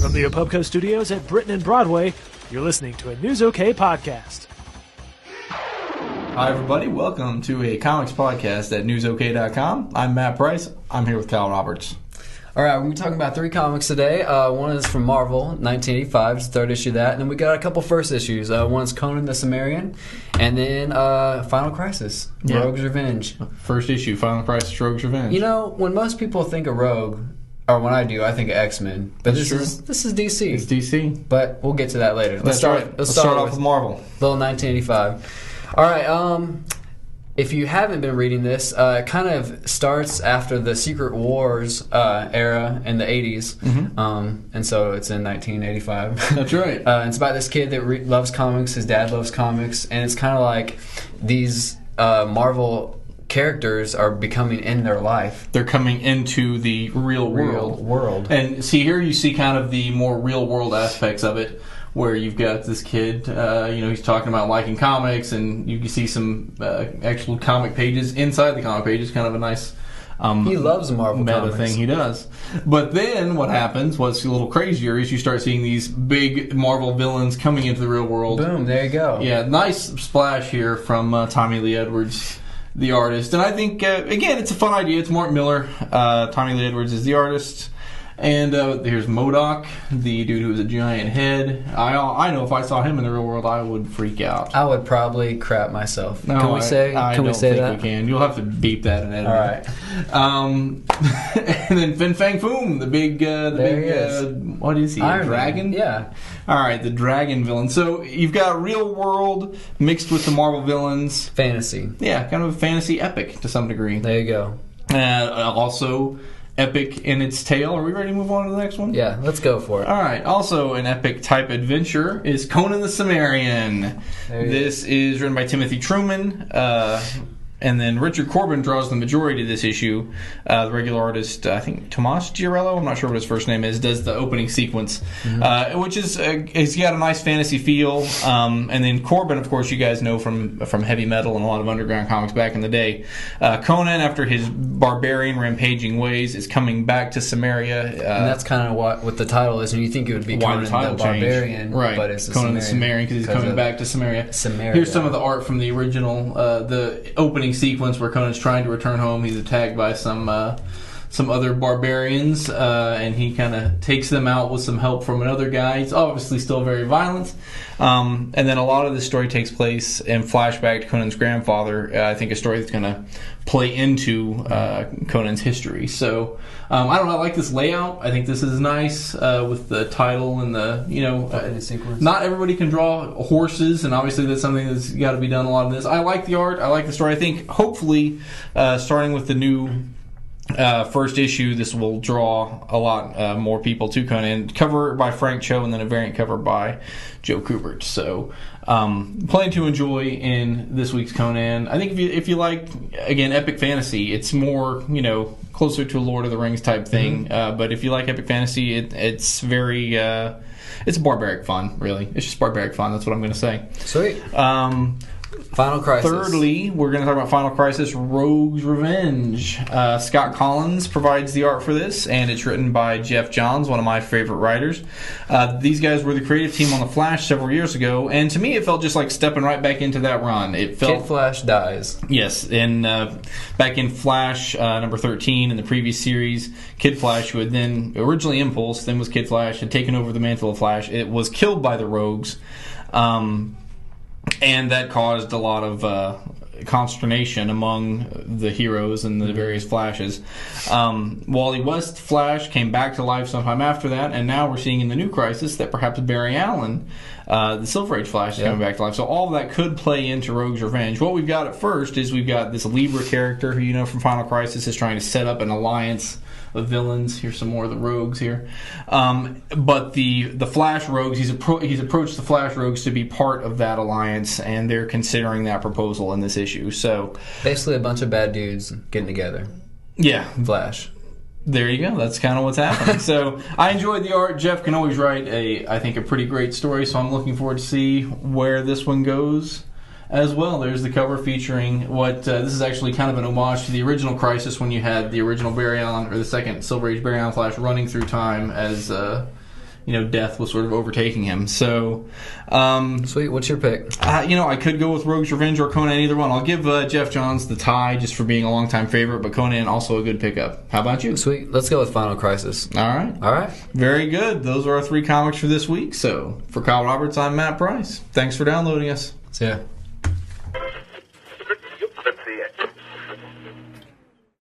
From the Apubco Studios at Britain and Broadway, you're listening to a News OK podcast. Hi, everybody. Welcome to a comics podcast at newsok.com. I'm Matt Price. I'm here with Kyle Roberts. All right, we're going to be talking about 3 comics today. One is from Marvel, 1985, it's the 3rd issue of that. And then we got a couple first issues. One is Conan the Cimmerian, and then Final Crisis, Rogue's Revenge. First issue, Final Crisis, Rogue's Revenge. You know, when most people think of Rogue, or when I do, I think of X-Men. But this is DC. It's DC. But we'll get to that later. Let's start off with Marvel. Little 1985. All right, if you haven't been reading this, it kind of starts after the Secret Wars era in the 80s. Mm-hmm. And so it's in 1985. That's right. It's about this kid that loves comics. His dad loves comics. And it's kind of like these Marvel characters are becoming in their life. They're coming into the real world. And see, here you see kind of the more real world aspects of it, where you've got this kid, he's talking about liking comics, and you can see some actual comic pages inside the comic pages. Kind of a nice he loves Marvel meta comics. thing he does. But then what happens, what's a little crazier, is you start seeing these big Marvel villains coming into the real world. Boom, there you go. Yeah, nice splash here from Tommy Lee Edwards, the artist. And I think, again, it's a fun idea. It's Mark Miller. Tommy Lee Edwards is the artist. And here's MODOK, the dude who has a giant head. I know if I saw him in the real world, I would freak out. I would probably crap myself. No, can we say I can we don't say think that? we can. You'll have to beep that and edit All right. And then Fin Fang Foom, the big, what is he? Iron a dragon? Man. Yeah. All right, the dragon villain. So you've got real world mixed with the Marvel villains. Fantasy. Yeah, kind of a fantasy epic to some degree. There you go. Also epic in its tale. Are we ready to move on to the next one? Yeah, let's go for it. All right. Also, an epic type adventure is Conan the Cimmerian. This is written by Timothy Truman. And then Richard Corbin draws the majority of this issue. The regular artist, I think Tomas Giarello, I'm not sure what his first name is, does the opening sequence, which is it's got a nice fantasy feel. And then Corbin, of course, you guys know from heavy metal and a lot of underground comics back in the day. Conan, after his barbarian rampaging ways, is coming back to Cimmeria. And that's kind of what the title is, and you think it would be Conan the Barbarian, right? But it's Conan the Cimmerian because he's coming back to Cimmeria. Here's some of the art from the original, the opening sequence where Conan's trying to return home. He's attacked by some other barbarians, and he kind of takes them out with some help from another guy. He's obviously still very violent. And then a lot of this story takes place in flashback to Conan's grandfather. I think a story that's going to play into Conan's history. So I don't know. I like this layout. I think this is nice with the title and the sequence. Not everybody can draw horses, and obviously that's something that's got to be done a lot in this. I like the art. I like the story. I think hopefully starting with the new first issue, this will draw a lot more people to Conan. Cover by Frank Cho, and then a variant cover by Joe Kubert. So plenty to enjoy in this week's Conan. I think if you like, again, epic fantasy, it's more closer to a Lord of the Rings type thing. But if you like epic fantasy, it's very it's barbaric fun. Really, it's just barbaric fun. That's what I'm going to say. Sweet. Final Crisis. Thirdly, we're going to talk about Final Crisis, Rogue's Revenge. Scott Collins provides the art for this, and it's written by Jeff Johns, one of my favorite writers. These guys were the creative team on The Flash several years ago, and to me it felt just like stepping right back into that run. It felt Kid Flash dies. Yes, and back in Flash number 13 in the previous series, Kid Flash, who had then originally Impulse, then was Kid Flash, had taken over the mantle of Flash. It was killed by the Rogues. And that caused a lot of consternation among the heroes and the various Flashes. Wally West Flash came back to life sometime after that, and now we're seeing in the new Crisis that perhaps Barry Allen, the Silver Age Flash, is coming back to life. So all of that could play into Rogue's Revenge. What we've got at first is we've got this Libra character who from Final Crisis is trying to set up an alliance of villains. Here's some more of the Rogues here. But the Flash Rogues, he's approached the Flash Rogues to be part of that alliance, and they're considering that proposal in this issue. So basically a bunch of bad dudes getting together. Yeah. Flash. There you go. That's kind of what's happening. So I enjoyed the art. Jeff can always write I think a pretty great story, so I'm looking forward to see where this one goes as well. There's the cover featuring what this is actually kind of an homage to the original Crisis, when you had the original Barry Allen, or the second Silver Age Barry Allen Flash, running through time as death was sort of overtaking him. So, Sweet. What's your pick? I could go with Rogue's Revenge or Conan, either one. I'll give Jeff Johns the tie just for being a longtime favorite, but Conan also a good pickup. How about you? Sweet. Let's go with Final Crisis. All right. Very good. Those are our 3 comics for this week. So, for Kyle Roberts, I'm Matt Price. Thanks for downloading us. See ya.